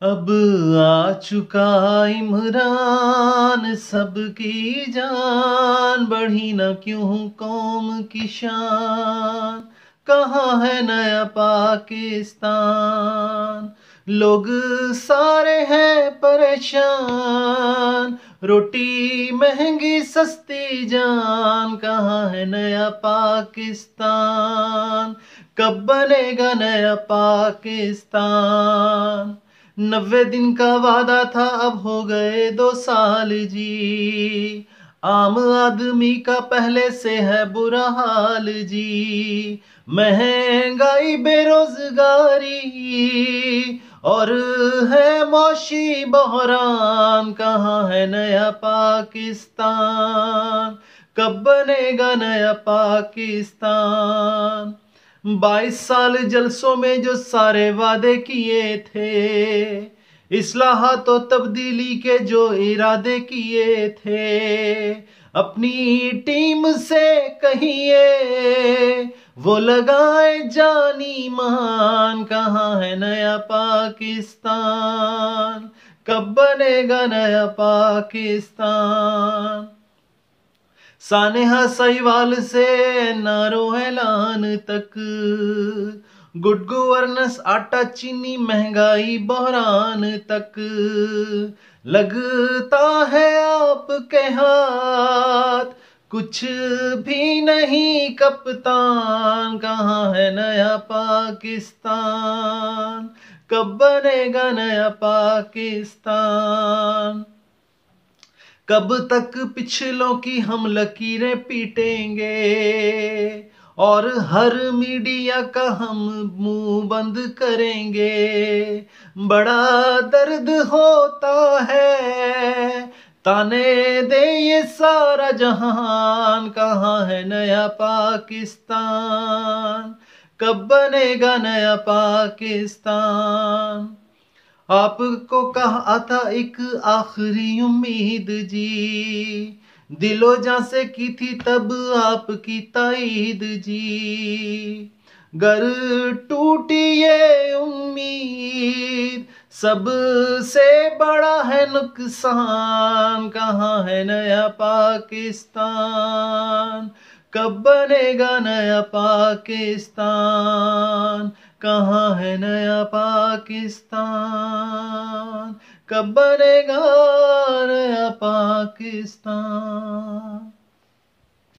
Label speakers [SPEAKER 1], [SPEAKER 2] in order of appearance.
[SPEAKER 1] अब आ चुका इमरान, सबकी जान, बढ़ी न क्यों कौम की शान। कहाँ है नया पाकिस्तान, लोग सारे हैं परेशान, रोटी महंगी सस्ती जान। कहाँ है नया पाकिस्तान, कब बनेगा नया पाकिस्तान। 90 दिन का वादा था, अब हो गए 2 साल जी। आम आदमी का पहले से है बुरा हाल जी। महंगाई, बेरोजगारी और है मौशी बहरान। कहाँ है नया पाकिस्तान, कब बनेगा नया पाकिस्तान। 22 साल जलसों में जो सारे वादे किए थे, इस्लाहात और तब्दीली के जो इरादे किए थे, अपनी टीम से कहिए वो लगाए जानी मान। कहाँ है नया पाकिस्तान, कब बनेगा नया पाकिस्तान। सानेहा सहीवाल से नारो ऐलान तक, गुड गवर्नेंस, आटा चीनी, महंगाई बहरान तक, लगता है आपके हाथ कुछ भी नहीं कप्तान। कहाँ है नया पाकिस्तान, कब बनेगा नया पाकिस्तान। कब तक पिछलों की हम लकीरें पीटेंगे और हर मीडिया का हम मुंह बंद करेंगे। बड़ा दर्द होता है, ताने दे ये सारा जहान। कहाँ है नया पाकिस्तान, कब बनेगा नया पाकिस्तान। आपको कहा था एक आखिरी उम्मीद जी, दिलो जान से की थी तब आपकी ताईद जी। गर टूटी ये उम्मीद, सबसे बड़ा है नुकसान। कहाँ है नया पाकिस्तान, कब बनेगा नया पाकिस्तान। कहाँ है नया पाकिस्तान, कब बनेगा नया पाकिस्तान।